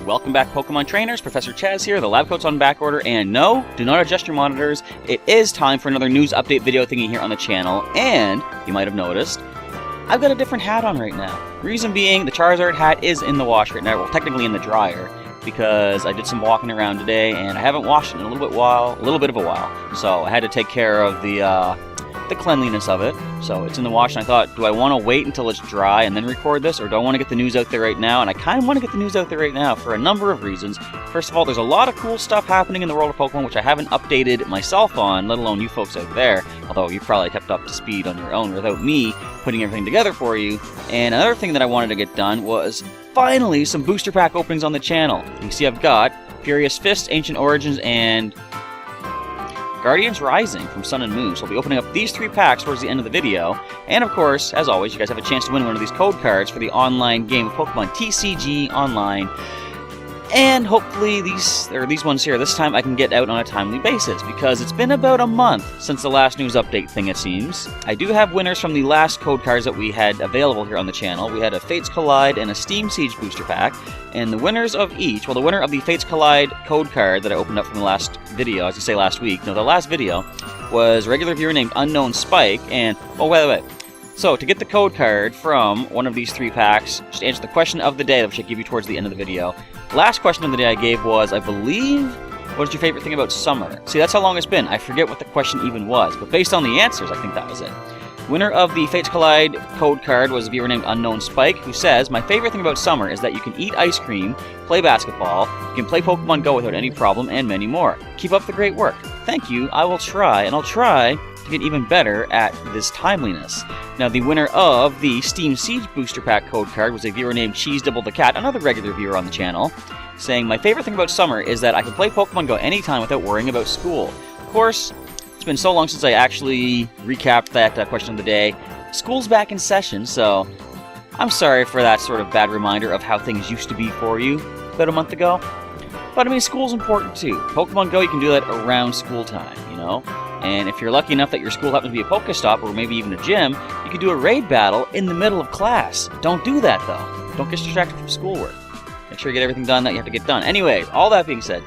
Welcome back, Pokemon Trainers. Professor Chaz here. The lab coat's on back order, and no, do not adjust your monitors. It is time for another news update video thingy here on the channel, and you might have noticed, I've got a different hat on right now. Reason being, the Charizard hat is in the wash right now, well, technically in the dryer, because I did some walking around today, and I haven't washed it in a little bit of a while. So I had to take care of the cleanliness of it. So it's in the wash, and I thought, do I want to wait until it's dry and then record this, or do I want to get the news out there right now? And I kind of want to get the news out there right now for a number of reasons. First of all, there's a lot of cool stuff happening in the world of Pokemon, which I haven't updated myself on, let alone you folks out there, although you've probably kept up to speed on your own without me putting everything together for you. And another thing that I wanted to get done was finally some booster pack openings on the channel. You see I've got Furious Fist, Ancient Origins, and Guardians Rising from Sun and Moon. So I'll be opening up these 3 packs towards the end of the video. And of course, as always, you guys have a chance to win one of these code cards for the online game of Pokemon TCG Online. And hopefully these ones here, this time I can get out on a timely basis, because it's been about a month since the last news update thing, it seems. I do have winners from the last code cards that we had available here on the channel. We had a Fates Collide and a Steam Siege booster pack, and the winners of each, well, the winner of the Fates Collide code card that I opened up from the last video, as you say last week, no, the last video, was a regular viewer named Unknown Spike, and, oh, wait. So, to get the code card from one of these 3 packs, just answer the question of the day, which I give you towards the end of the video. Last question of the day I gave was, I believe, what is your favorite thing about summer? See, that's how long it's been. I forget what the question even was, but based on the answers, I think that was it. Winner of the Fates Collide code card was a viewer named Unknown Spike, who says, my favorite thing about summer is that you can eat ice cream, play basketball, you can play Pokemon Go without any problem, and many more. Keep up the great work. Thank you. I will try, and I'll try to get even better at this timeliness. Now, the winner of the Steam Siege Booster Pack code card was a viewer named Cheese Double the Cat, another regular viewer on the channel, saying, my favorite thing about summer is that I can play Pokemon Go anytime without worrying about school. Of course, it's been so long since I actually recapped that question of the day. School's back in session, so I'm sorry for that sort of bad reminder of how things used to be for you about a month ago. But I mean, school's important too. Pokemon Go, you can do that around school time, you know? And if you're lucky enough that your school happens to be a Pokestop or maybe even a gym, you can do a raid battle in the middle of class. Don't do that, though. Don't get distracted from schoolwork. Make sure you get everything done that you have to get done. Anyway, all that being said,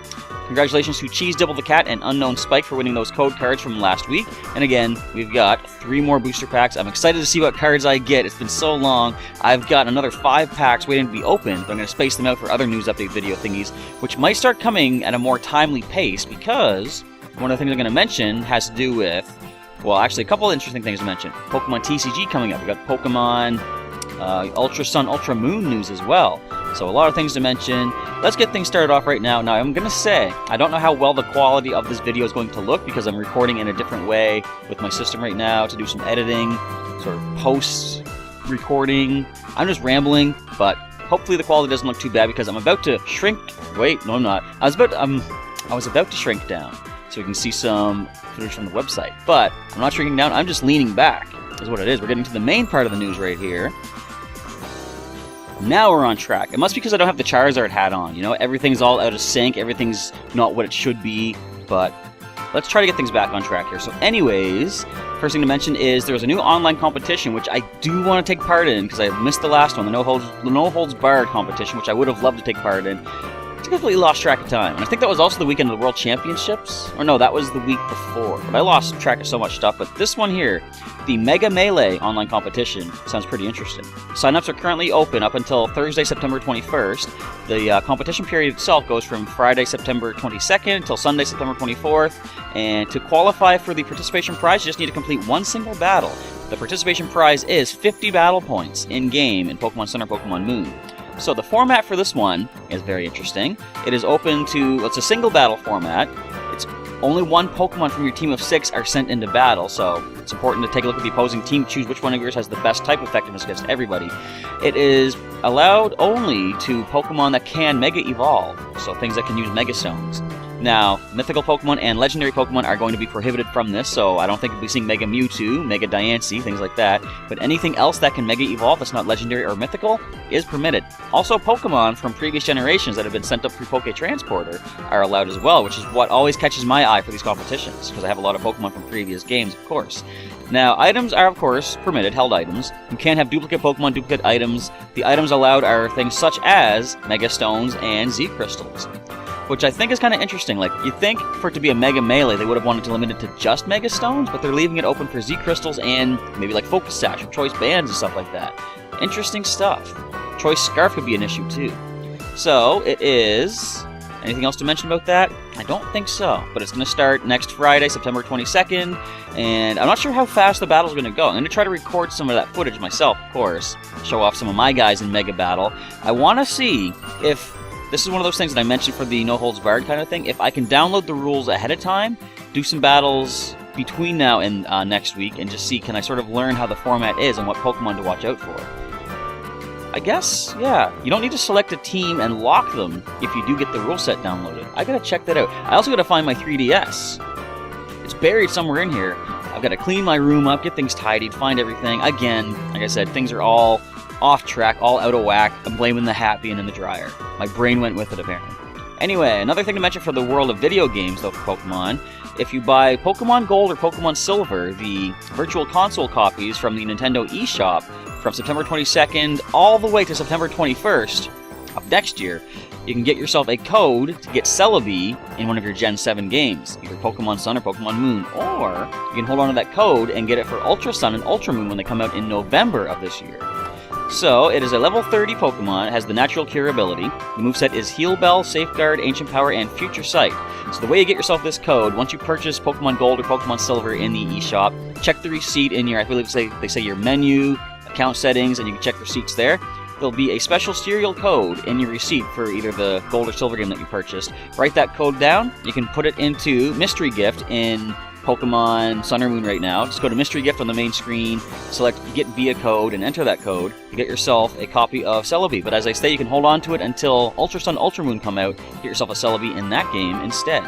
congratulations to Cheese Double the Cat and Unknown Spike for winning those code cards from last week. And again, we've got 3 more booster packs. I'm excited to see what cards I get. It's been so long. I've got another 5 packs waiting to be opened, but I'm going to space them out for other news update video thingies, which might start coming at a more timely pace, because one of the things I'm going to mention has to do with, well, actually a couple of interesting things to mention. Pokemon TCG coming up. We've got Pokemon Ultra Sun, Ultra Moon news as well. So a lot of things to mention. Let's get things started off right now. Now, I'm going to say, I don't know how well the quality of this video is going to look, because I'm recording in a different way with my system right now to do some editing, sort of post-recording. I'm just rambling, but hopefully the quality doesn't look too bad, because I'm about to shrink. Wait, no, I'm not. I was about to shrink down, so we can see some footage from the website. But I'm not shrinking down, I'm just leaning back, is what it is. We're getting to the main part of the news right here. Now we're on track. It must be because I don't have the Charizard hat on, you know? Everything's all out of sync, everything's not what it should be, but let's try to get things back on track here. So anyways, first thing to mention is there's a new online competition, which I do want to take part in, because I missed the last one, the No Holds Barred competition, which I would have loved to take part in. I completely lost track of time, and I think that was also the weekend of the World Championships, or no, that was the week before, but I lost track of so much stuff. But this one here, the Mega Melee online competition, sounds pretty interesting. Sign-ups are currently open up until Thursday, September 21st. The competition period itself goes from Friday, September 22nd until Sunday, September 24th, and to qualify for the participation prize, you just need to complete 1 single battle. The participation prize is 50 battle points in-game in Pokemon Sun or Pokemon Moon. So the format for this one is very interesting. It is open to, it's a single battle format. It's only 1 Pokemon from your team of 6 are sent into battle, so it's important to take a look at the opposing team, choose which one of yours has the best type effectiveness against everybody. It is allowed only to Pokemon that can Mega Evolve, so things that can use Mega Stones. Now, mythical Pokemon and legendary Pokemon are going to be prohibited from this, so I don't think we'll be seeing Mega Mewtwo, Mega Diancie, things like that. But anything else that can Mega Evolve that's not legendary or mythical is permitted. Also, Pokemon from previous generations that have been sent up through Poké Transporter are allowed as well, which is what always catches my eye for these competitions, because I have a lot of Pokemon from previous games, of course. Now, items are, of course, permitted, held items. You can't have duplicate Pokemon, duplicate items. The items allowed are things such as Mega Stones and Z Crystals, which I think is kind of interesting. Like, you'd think for it to be a Mega Melee, they would have wanted to limit it to just Mega Stones, but they're leaving it open for Z Crystals and maybe like Focus Sash or Choice Bands and stuff like that. Interesting stuff. Choice Scarf could be an issue, too. So, it is... Anything else to mention about that? I don't think so, but it's going to start next Friday, September 22nd, and I'm not sure how fast the battle's going to go. I'm going to try to record some of that footage myself, of course, show off some of my guys in Mega Battle. I want to see if, this is one of those things that I mentioned for the no-holds-barred kind of thing, if I can download the rules ahead of time, do some battles between now and next week, and just see, can I sort of learn how the format is and what Pokemon to watch out for. I guess, yeah, you don't need to select a team and lock them if you do get the rule set downloaded. I gotta check that out. I also gotta find my 3DS. It's buried somewhere in here. I've gotta clean my room up, get things tidied, find everything. Again, like I said, things are all off track, all out of whack. I'm blaming the hat being in the dryer. My brain went with it, apparently. Anyway, another thing to mention for the world of video games, though, for Pokemon, if you buy Pokemon Gold or Pokemon Silver, the Virtual Console copies from the Nintendo eShop, from September 22nd all the way to September 21st of next year, you can get yourself a code to get Celebi in one of your Gen 7 games, either Pokemon Sun or Pokemon Moon, or you can hold on to that code and get it for Ultra Sun and Ultra Moon when they come out in November of this year. So, it is a level 30 Pokemon, it has the natural cure ability. The moveset is Heal Bell, Safeguard, Ancient Power, and Future Sight. So the way you get yourself this code, once you purchase Pokemon Gold or Pokemon Silver in the eShop, check the receipt in your, I believe they say your menu, account settings, and you can check receipts there. There'll be a special serial code in your receipt for either the Gold or Silver game that you purchased. Write that code down. You can put it into Mystery Gift in Pokemon Sun or Moon right now. Just go to Mystery Gift on the main screen, select Get Via Code, and enter that code. You get yourself a copy of Celebi. But as I say, you can hold on to it until Ultra Sun, Ultra Moon come out. Get yourself a Celebi in that game instead.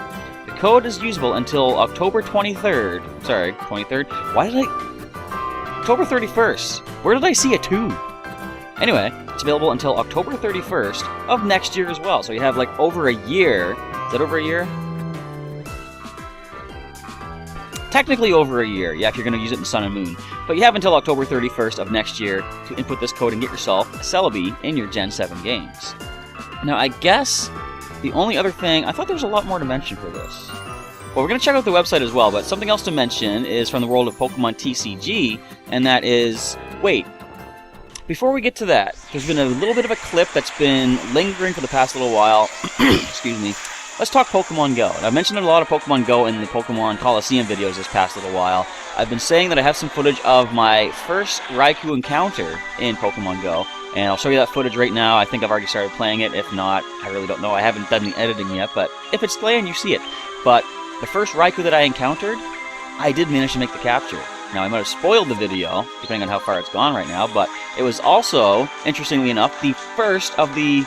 The code is usable until October 23rd. Sorry, 23rd? Why did I... October 31st. Where did I see a 2? Anyway, it's available until October 31st of next year as well. So you have like over a year. Is that over a year? Technically over a year, yeah, if you're going to use it in Sun and Moon. But you have until October 31st of next year to input this code and get yourself a Celebi in your Gen 7 games. Now, I guess the only other thing... I thought there was a lot more to mention for this. Well, we're going to check out the website as well, but something else to mention is from the world of Pokemon TCG, and that is... Wait. Before we get to that, there's been a little bit of a clip that's been lingering for the past little while. Excuse me. Let's talk Pokemon Go. I've mentioned a lot of Pokemon Go in the Pokemon Coliseum videos this past little while. I've been saying that I have some footage of my first Raikou encounter in Pokemon Go, and I'll show you that footage right now. I think I've already started playing it. If not, I really don't know. I haven't done the editing yet, but if it's playing, you see it. But the first Raikou that I encountered, I did manage to make the capture. Now, I might have spoiled the video, depending on how far it's gone right now, but it was also, interestingly enough, the first of the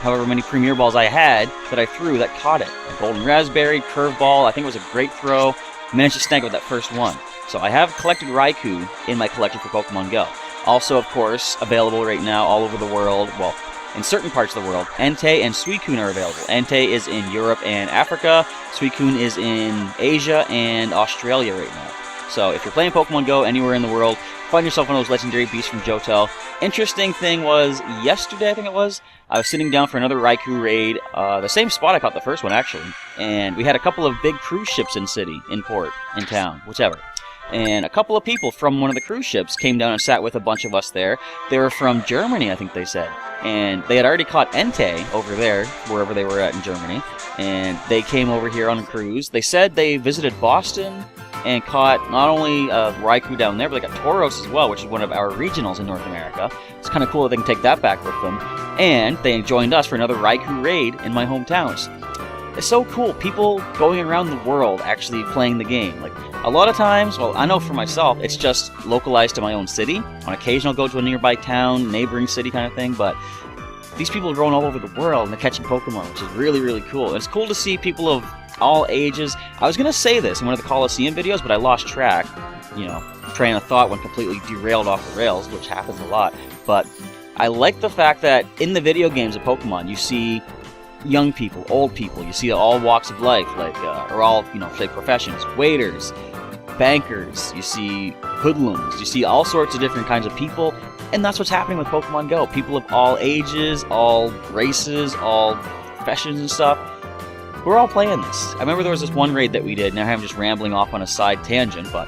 however many Premier Balls I had that I threw that caught it. A Golden Raspberry, Curveball, I think it was a great throw. Managed to snag it with that first one. So I have collected Raikou in my collection for Pokemon Go. Also, of course, available right now all over the world, well, in certain parts of the world, Entei and Suicune are available. Entei is in Europe and Africa, Suicune is in Asia and Australia right now. So if you're playing Pokemon Go anywhere in the world, find yourself one of those legendary beasts from Johto. Interesting thing was, yesterday I think it was, I was sitting down for another Raikou raid, the same spot I caught the first one actually, and we had a couple of big cruise ships in city, in port, in town, whichever. And a couple of people from one of the cruise ships came down and sat with a bunch of us there. They were from Germany, I think they said. And they had already caught Entei over there, wherever they were at in Germany. And they came over here on a cruise. They said they visited Boston and caught not only Raikou down there, but they got Tauros as well, which is one of our regionals in North America. It's kind of cool that they can take that back with them. And they joined us for another Raikou raid in my hometown. It's so cool, people going around the world actually playing the game. Like, a lot of times, well, I know for myself, it's just localized to my own city. On occasion, I'll go to a nearby town, neighboring city kind of thing, but these people are going all over the world and they're catching Pokemon, which is really, really cool. And it's cool to see people of all ages. I was going to say this in one of the Coliseum videos, but I lost track. You know, train of thought went completely derailed off the rails, which happens a lot. But I like the fact that in the video games of Pokemon, you see young people, old people, you see all walks of life, like, or all, you know, say professions, waiters, bankers, you see hoodlums, you see all sorts of different kinds of people, and that's what's happening with Pokemon Go. People of all ages, all races, all professions and stuff, we're all playing this. I remember there was this one raid that we did, now I'm just rambling off on a side tangent, but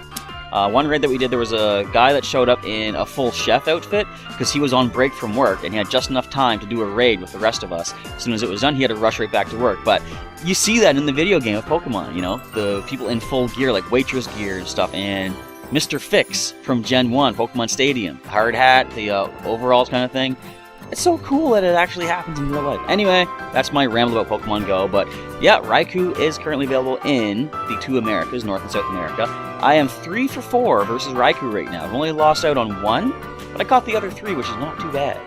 one raid that we did, there was a guy that showed up in a full chef outfit because he was on break from work and he had just enough time to do a raid with the rest of us. As soon as it was done, he had to rush right back to work. But you see that in the video game of Pokemon, you know, the people in full gear, like waitress gear and stuff, and Mr. Fix from Gen 1, Pokemon Stadium, hard hat, the overalls kind of thing. It's so cool that it actually happens in real life. Anyway, that's my ramble about Pokemon Go, but yeah, Raikou is currently available in the two Americas, North and South America. I am 3 for 4 versus Raikou right now. I've only lost out on 1, but I caught the other 3, which is not too bad.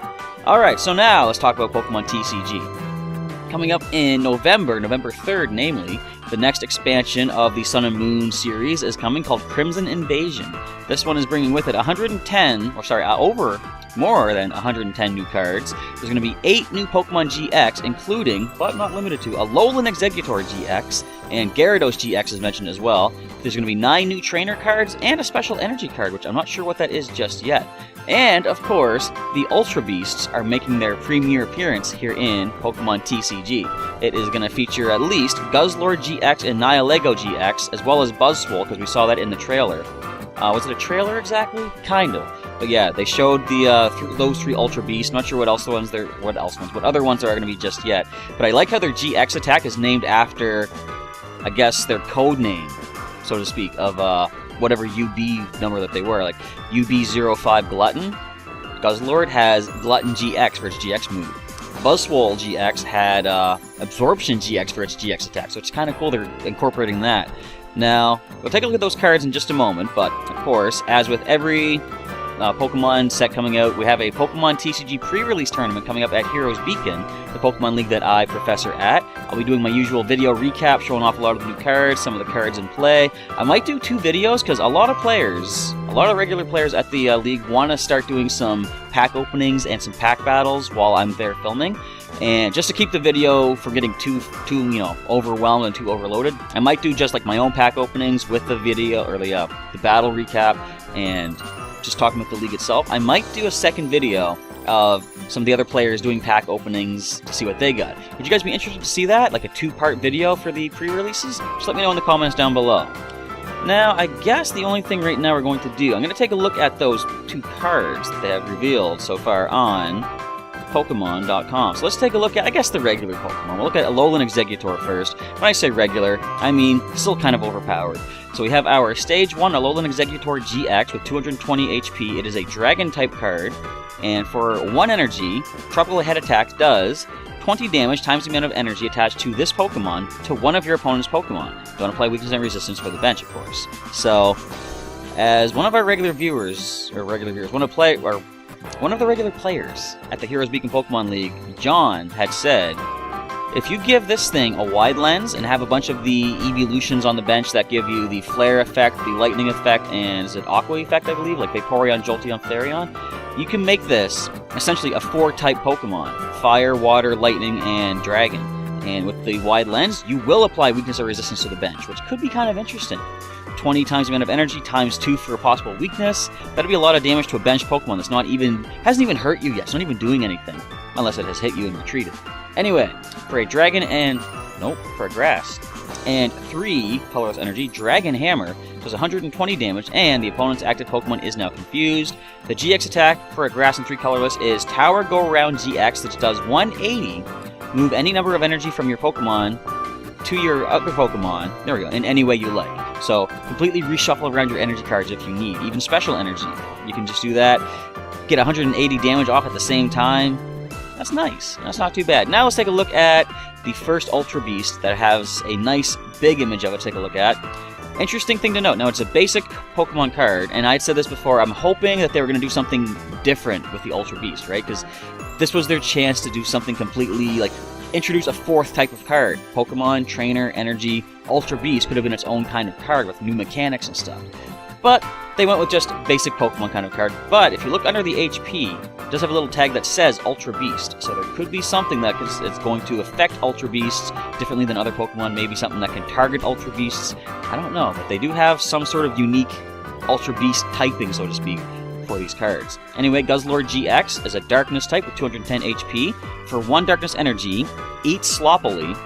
Alright, so now let's talk about Pokemon TCG. Coming up in November 3rd, namely, the next expansion of the Sun and Moon series is coming, called Crimson Invasion. This one is bringing with it over more than 110 new cards. There's going to be 8 new Pokémon-GX, including, but not limited to, Alolan Exeggutor GX, and Gyarados GX is mentioned as well. There's going to be 9 new trainer cards, and a special energy card, which I'm not sure what that is just yet. And, of course, the Ultra Beasts are making their premiere appearance here in Pokemon TCG. It is going to feature at least Guzzlord GX and Nihilego GX, as well as Buzzwole, because we saw that in the trailer. Was it a trailer exactly? Kind of. But yeah, they showed the those 3 Ultra Beasts. Not sure what other ones there are going to be just yet. But I like how their GX attack is named after, I guess, their code name, so to speak, of whatever UB number that they were, like UB05 Glutton. Guzzlord has Glutton GX for its GX move. Buzzwole GX had Absorption GX for its GX attack, so it's kind of cool they're incorporating that. Now, we'll take a look at those cards in just a moment, but of course, as with every Pokemon set coming out, we have a Pokemon TCG pre-release tournament coming up at Heroes Beacon, the Pokemon League that I professor at. I'll be doing my usual video recap, showing off a lot of the new cards, some of the cards in play. I might do 2 videos, because a lot of regular players at the league want to start doing some pack openings and some pack battles while I'm there filming. And just to keep the video from getting too overwhelmed and too overloaded, I might do just like my own pack openings with the video, or the battle recap, and just talking about the league itself. I might do a second video of some of the other players doing pack openings to see what they got. Would you guys be interested to see that? Like a 2-part video for the pre-releases? Just let me know in the comments down below. Now, I guess the only thing right now we're going to do, I'm going to take a look at those 2 cards that they have revealed so far on Pokemon.com. So let's take a look at, I guess, the regular Pokemon. We'll look at Alolan Exeggutor first. When I say regular, I mean still kind of overpowered. So we have our Stage 1 Alolan Exeggutor GX with 220 HP. It is a Dragon-type card, and for 1 energy, Tropical Head Attack does 20 damage times the amount of energy attached to this Pokemon to one of your opponent's Pokemon. Don't apply weakness and resistance for the bench, of course. So, as one of our one of the regular players at the Heroes Beacon Pokemon League, John, had said, if you give this thing a wide lens and have a bunch of the evolutions on the bench that give you the Flare effect, the Lightning effect, and is it Aqua effect, I believe, like Vaporeon, Jolteon, Flareon, you can make this essentially a 4-type Pokemon: Fire, Water, Lightning, and Dragon. And with the wide lens, you will apply weakness or resistance to the bench, which could be kind of interesting. 20 times the amount of energy times 2 for a possible weakness. That'd be a lot of damage to a bench Pokemon that's hasn't even hurt you yet. It's not even doing anything, unless it has hit you and retreated. Anyway, for a grass and 3 colorless energy, Dragon Hammer does 120 damage, and the opponent's active Pokemon is now confused. The GX attack for a grass and 3 colorless is Tower Go Round GX, which does 180. Move any number of energy from your Pokemon to your other Pokemon, there we go, in any way you like. So, completely reshuffle around your energy cards if you need, even special energy. You can just do that, get 180 damage off at the same time. That's nice. That's not too bad. Now let's take a look at the first Ultra Beast that has a nice big image of it to take a look at. Interesting thing to note, now it's a basic Pokemon card, and I'd said this before, I'm hoping that they were going to do something different with the Ultra Beast, right? Because this was their chance to do something completely, like, introduce a 4th type of card. Pokemon, Trainer, Energy, Ultra Beast could have been its own kind of card with new mechanics and stuff. But they went with just basic Pokemon kind of card. But if you look under the HP, does have a little tag that says Ultra Beast, so there could be something that is going to affect Ultra Beasts differently than other Pokemon, maybe something that can target Ultra Beasts. I don't know, but they do have some sort of unique Ultra Beast typing, so to speak, for these cards. Anyway, Guzzlord-GX is a Darkness type with 210 HP. For 1 Darkness Energy, eat sloppily.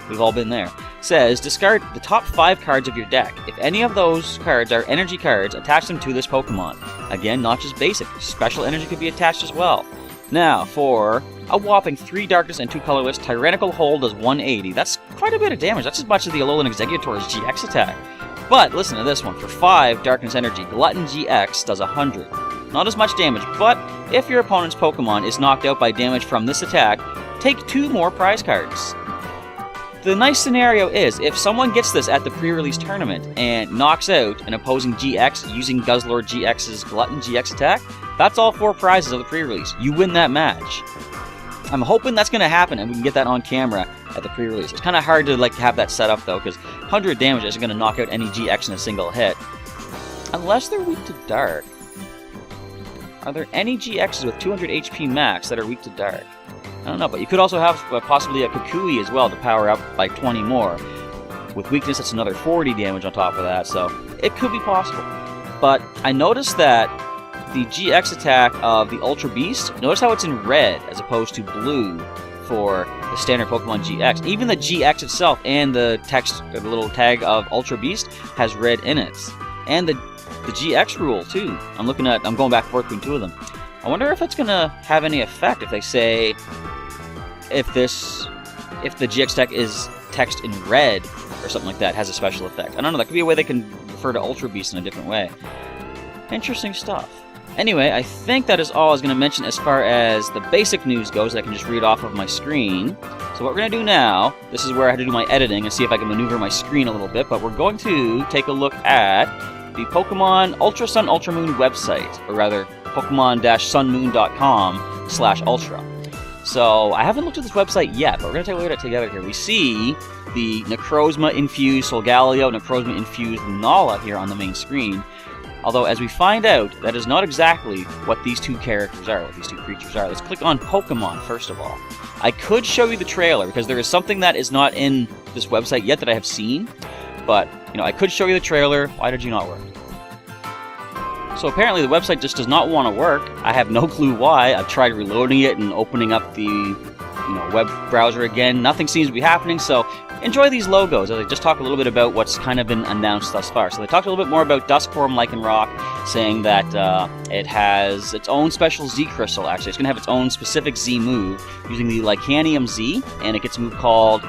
We've all been there. Says, discard the top 5 cards of your deck. If any of those cards are energy cards, attach them to this Pokemon. Again, not just basic. Special energy could be attached as well. Now, for a whopping 3 Darkness and 2 Colorless, Tyrannical Hold does 180. That's quite a bit of damage. That's as much as the Alolan Exeggutor's GX attack. But, listen to this one. For 5 Darkness Energy, Glutton-GX does 100. Not as much damage, but if your opponent's Pokemon is knocked out by damage from this attack, take 2 more prize cards. The nice scenario is, if someone gets this at the pre-release tournament and knocks out an opposing GX using Guzzlord-GX's Glutton-GX attack, that's all 4 prizes of the pre-release. You win that match. I'm hoping that's going to happen and we can get that on camera at the pre-release. It's kind of hard to have that set up though, because 100 damage isn't going to knock out any GX in a single hit. Unless they're weak to Dark. Are there any GXs with 200 HP max that are weak to Dark? I don't know, but you could also have possibly a Kukui as well to power up by 20 more. With weakness, that's another 40 damage on top of that, so it could be possible. But I noticed that the GX attack of the Ultra Beast, notice how it's in red as opposed to blue for the standard Pokemon GX. Even the GX itself and the text, the little tag of Ultra Beast has red in it. And the GX rule, too. I'm going back and forth between 2 of them. I wonder if it's going to have any effect if they say if the GX tech is text in red or something like that, has a special effect. I don't know, that could be a way they can refer to Ultra Beast in a different way. Interesting stuff. Anyway, I think that is all I was going to mention as far as the basic news goes that I can just read off of my screen. So what we're going to do now, this is where I had to do my editing and see if I can maneuver my screen a little bit, but we're going to take a look at the Pokemon Ultra Sun Ultra Moon website, or rather, Pokemon-sunmoon.com/ultra. So, I haven't looked at this website yet, but we're going to take a look at it together here. We see the Necrozma-infused Solgaleo, Necrozma-infused Lunala here on the main screen. Although, as we find out, that is not exactly what these 2 characters are, what these 2 creatures are. Let's click on Pokemon, first of all. I could show you the trailer, because there is something that is not in this website yet that I have seen. But, I could show you the trailer. Why did you not work? So apparently the website just does not want to work. I have no clue why. I've tried reloading it and opening up the web browser again. Nothing seems to be happening, so enjoy these logos as I just talk a little bit about what's kind of been announced thus far. So they talked a little bit more about Duskform Lycanroc, saying that it has its own special Z crystal, actually. It's going to have its own specific Z move using the Lycanium Z, and it gets a move called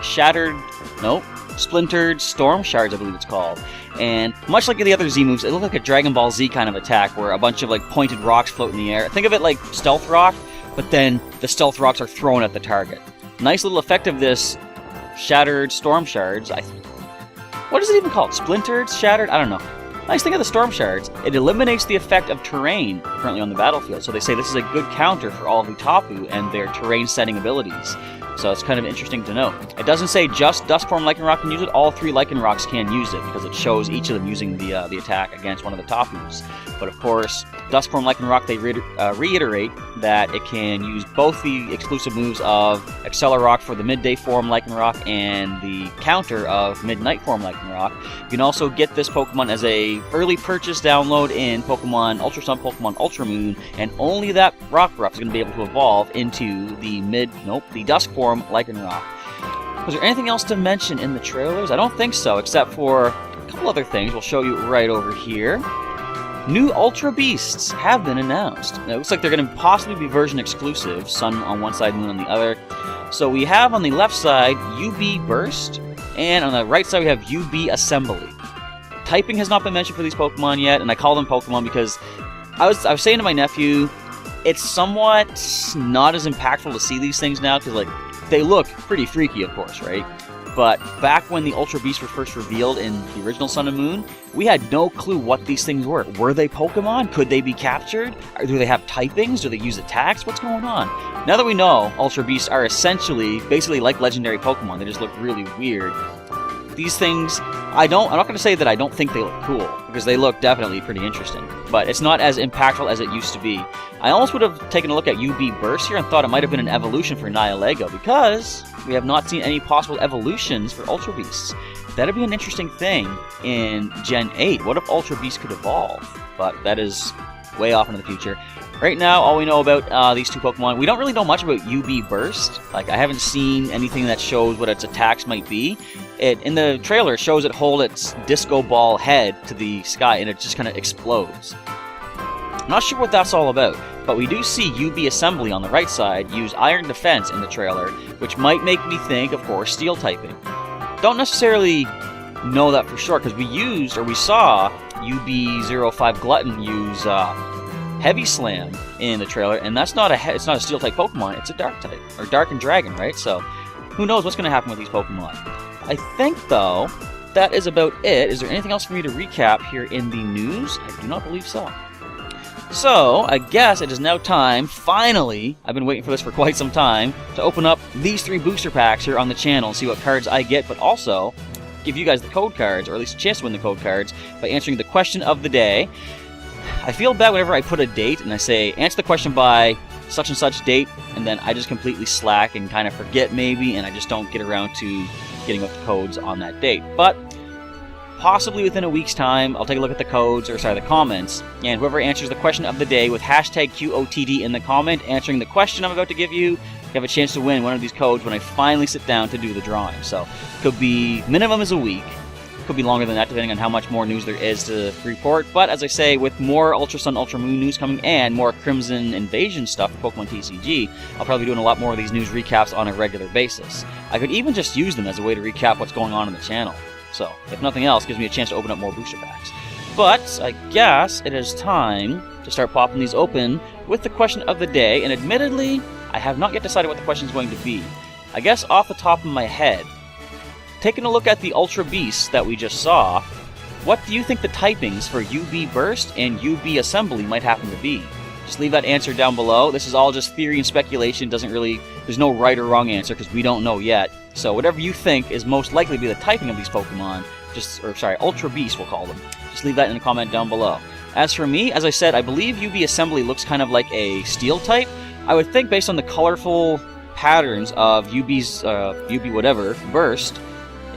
Splintered Storm Shards, I believe it's called. And much like the other Z moves, it looks like a Dragon Ball Z kind of attack where a bunch of pointed rocks float in the air. Think of it like Stealth Rock, but then the Stealth Rocks are thrown at the target. Nice little effect of this Shattered Storm Shards. What is it even called? Splintered? Shattered? I don't know. Nice thing of the Storm Shards, it eliminates the effect of terrain currently on the battlefield. So they say this is a good counter for all of the Tapu and their terrain setting abilities. So it's kind of interesting to note. It doesn't say just Duskform Lycanroc can use it. All 3 Lycanrocs can use it because it shows each of them using the attack against one of the Tapus. But of course, Duskform Lycanroc, they reiterate that it can use both the exclusive moves of Accelerock for the midday form Lycanroc and the counter of midnight form Lycanroc. You can also get this Pokemon as a early purchase download in Pokemon Ultra Sun, Pokemon Ultra Moon, and only that Rockruff is going to be able to evolve into the Duskform Lycanroc. Was there anything else to mention in the trailers? I don't think so, except for a couple other things we'll show you right over here. New Ultra Beasts have been announced. Now, it looks like they're going to possibly be version exclusive, Sun on one side, Moon on the other. So we have on the left side UB Burst, and on the right side we have UB Assembly. Typing has not been mentioned for these Pokemon yet, and I call them Pokemon because I was saying to my nephew, it's somewhat not as impactful to see these things now, because they look pretty freaky, of course, right? But back when the Ultra Beasts were first revealed in the original Sun and Moon, we had no clue what these things were. Were they Pokemon? Could they be captured? Do they have typings? Do they use attacks? What's going on? Now that we know Ultra Beasts are basically like legendary Pokemon, they just look really weird. these things, I'm not going to say that I don't think they look cool, because they look definitely pretty interesting, but it's not as impactful as it used to be. I almost would have taken a look at UB Burst here and thought it might have been an evolution for Nihilego, because we have not seen any possible evolutions for Ultra Beasts. That'd be an interesting thing in Gen 8. What if Ultra Beasts could evolve? But that is way off into the future. Right now, all we know about these two Pokemon, we don't really know much about UB Burst. Like, I haven't seen anything that shows what its attacks might be. In the trailer, it shows it hold its disco ball head to the sky, and it just kind of explodes. I'm not sure what that's all about, but we do see UB Assembly on the right side use Iron Defense in the trailer, which might make me think, of course, Steel typing. Don't necessarily know that for sure, because we saw UB05 Glutton use Heavy Slam in the trailer, and that's not it's not a Steel type Pokemon, it's a Dark type, or Dark and Dragon, right? So, who knows what's going to happen with these Pokemon. I think, though, that is about it. Is there anything else for me to recap here in the news? I do not believe so. So, I guess it is now time, finally, I've been waiting for this for quite some time, to open up these 3 booster packs here on the channel and see what cards I get, but also give you guys the code cards, or at least a chance to win the code cards, by answering the question of the day. I feel bad whenever I put a date and I say, answer the question by such and such date, and then I just completely slack and kind of forget maybe, and I just don't get around to getting with the codes on that date. But possibly within a week's time, I'll take a look at the codes, or sorry, the comments, and whoever answers the question of the day with hashtag QOTD in the comment, answering the question I'm about to give you, you have a chance to win one of these codes when I finally sit down to do the drawing. So, could be, minimum is a week. Could be longer than that, depending on how much more news there is to report. But as I say, with more Ultra Sun, Ultra Moon news coming and more Crimson Invasion stuff for Pokemon TCG, I'll probably be doing a lot more of these news recaps on a regular basis. I could even just use them as a way to recap what's going on in the channel. So, if nothing else, it gives me a chance to open up more booster packs. But I guess it is time to start popping these open with the question of the day, and admittedly, I have not yet decided what the question is going to be. I guess off the top of my head, taking a look at the Ultra Beasts that we just saw, what do you think the typings for UB Burst and UB Assembly might happen to be? Just leave that answer down below. This is all just theory and speculation. There's no right or wrong answer because we don't know yet. So whatever you think is most likely to be the typing of these Pokemon, Ultra Beasts we'll call them, just leave that in the comment down below. As for me, as I said, I believe UB Assembly looks kind of like a Steel type. I would think based on the colorful patterns of UB's, UB whatever, Burst,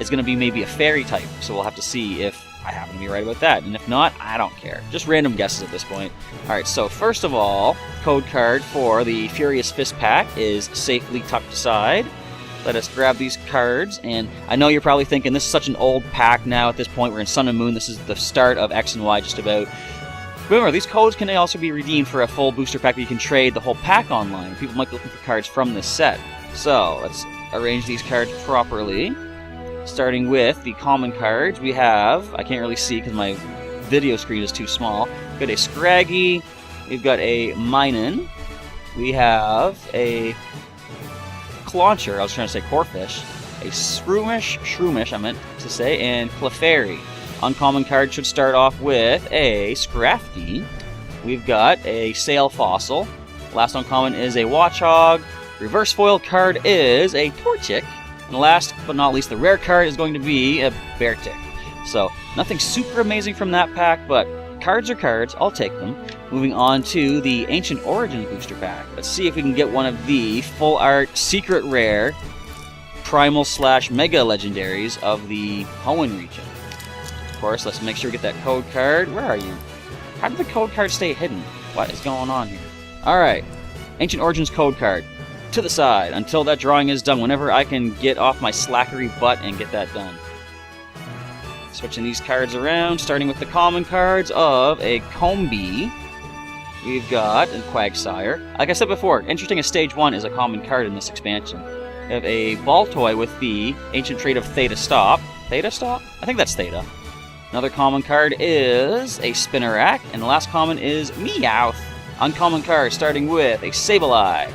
it's going to be maybe a Fairy type, so we'll have to see if I happen to be right about that, and if not, I don't care. Just random guesses at this point. Alright, so first of all, code card for the Furious Fist pack is safely tucked aside. Let us grab these cards, and I know you're probably thinking this is such an old pack now at this point. We're in Sun and Moon, this is the start of X and Y just about. Remember, these codes can also be redeemed for a full booster pack that you can trade the whole pack online. People might be looking for cards from this set. So, let's arrange these cards properly. Starting with the common cards, we have, I can't really see because my video screen is too small. We've got a Scraggy, we've got a Minun, we have a Clauncher, I was trying to say Corphish, a Shroomish I meant to say, and Clefairy. Uncommon card should start off with a Scrafty, we've got a Sail Fossil, last uncommon is a Watchog, reverse foil card is a Torchic, and last but not least, the rare card is going to be a Beartic. So, nothing super amazing from that pack, but cards are cards, I'll take them. Moving on to the Ancient Origins booster pack. Let's see if we can get one of the full art, secret rare, primal / mega legendaries of the Hoenn region. Of course, let's make sure we get that code card. Where are you? How did the code card stay hidden? What is going on here? Alright, Ancient Origins code card. To the side until that drawing is done, whenever I can get off my slackery butt and get that done. Switching these cards around, starting with the common cards of a Combee. We've got a Quagsire. Like I said before, interesting as Stage 1 is a common card in this expansion. We have a Baltoy with the ancient trait of Theta Stop. Theta Stop? I think that's Theta. Another common card is a Spinarak, and the last common is Meowth. Uncommon card starting with a Sableye.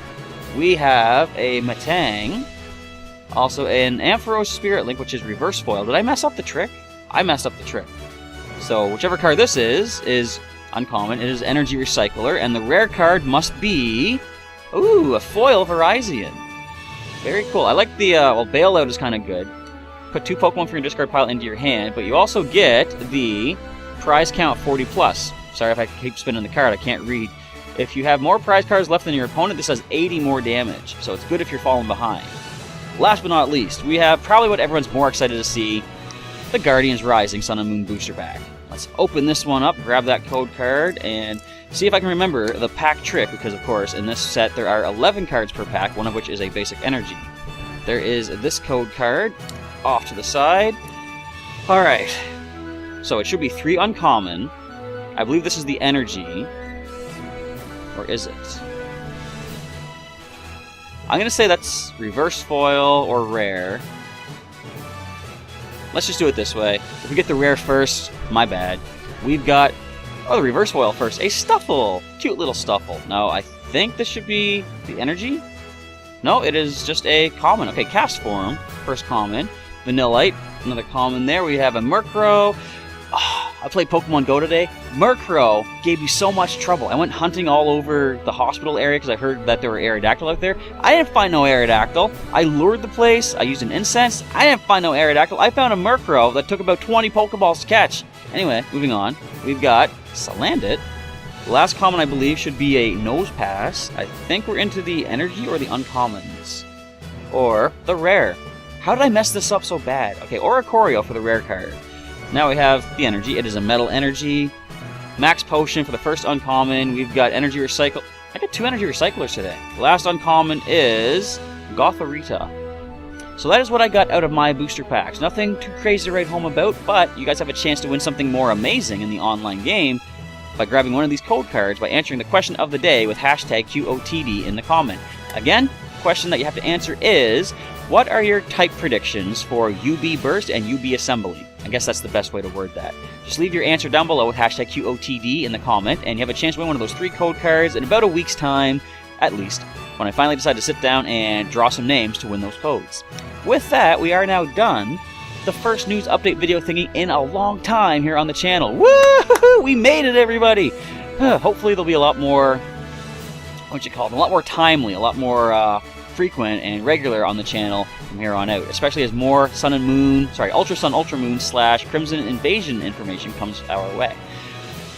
We have a Matang, also an Ampharos Spirit Link, which is reverse foil. Did I mess up the trick? I messed up the trick. So whichever card this is uncommon. It is Energy Recycler, and the rare card must be, ooh, a foil Verizon. Very cool. I like the, well, Bailout is kind of good. put 2 Pokemon from your discard pile into your hand, but you also get the prize count 40 plus. Sorry if I keep spinning the card, I can't read. If you have more prize cards left than your opponent, this does 80 more damage, so it's good if you're falling behind. Last but not least, we have probably what everyone's more excited to see, the Guardians Rising Sun and Moon Booster Pack. Let's open this one up, grab that code card, and see if I can remember the pack trick, because of course in this set there are 11 cards per pack, one of which is a basic energy. There is this code card off to the side. Alright, so it should be 3 uncommon. I believe this is the energy. Or is it? I'm going to say that's reverse foil or rare. Let's just do it this way. If we get the rare first, my bad. We've got, oh, the reverse foil first. A Stuffle! Cute little Stuffle. Now, I think this should be the energy? No, it is just a common. Okay, Cast Form, first common. Vanillite, another common there. We have a Murkrow. Oh, I played Pokemon Go today. Murkrow gave me so much trouble. I went hunting all over the hospital area because I heard that there were Aerodactyl out there. I didn't find no Aerodactyl. I lured the place. I used an incense. I didn't find no Aerodactyl. I found a Murkrow that took about 20 Pokeballs to catch. Anyway, moving on. We've got Salandit. The last common, I believe, should be a Nose Pass. I think we're into the energy or the uncommons. Or the rare. How did I mess this up so bad? Okay, Oricorio for the rare card. Now we have the energy. It is a metal energy. Max Potion for the first uncommon. We've got energy recycle. I got 2 energy recyclers today. The last uncommon is Gothorita. So that is what I got out of my booster packs. Nothing too crazy to write home about, but you guys have a chance to win something more amazing in the online game by grabbing one of these code cards by answering the question of the day with hashtag QOTD in the comment. Again, the question that you have to answer is, what are your type predictions for UB Burst and UB Assembly? I guess that's the best way to word that. Just leave your answer down below with hashtag QOTD in the comment, and you have a chance to win one of those 3 code cards in about a week's time, at least, when I finally decide to sit down and draw some names to win those codes. With that, we are now done. The first news update video thingy in a long time here on the channel. Woo! We made it, everybody! Hopefully there'll be a lot more, a lot more timely, a lot more frequent and regular on the channel from here on out, especially as more Sun and Moon, Ultra Sun, Ultra Moon / Crimson Invasion information comes our way.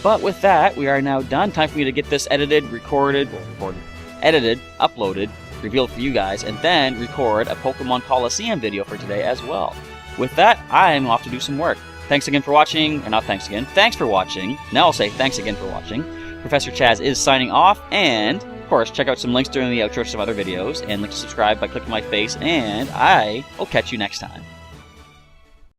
But with that, we are now done. Time for me to get this edited, edited, uploaded, revealed for you guys, and then record a Pokemon Coliseum video for today as well. With that, I'm off to do some work. Thanks again for watching, or not thanks again, thanks for watching. Now I'll say thanks again for watching. Professor Chaz is signing off, and of course, check out some links during the outro to some other videos, and link to subscribe by clicking my face, and I will catch you next time.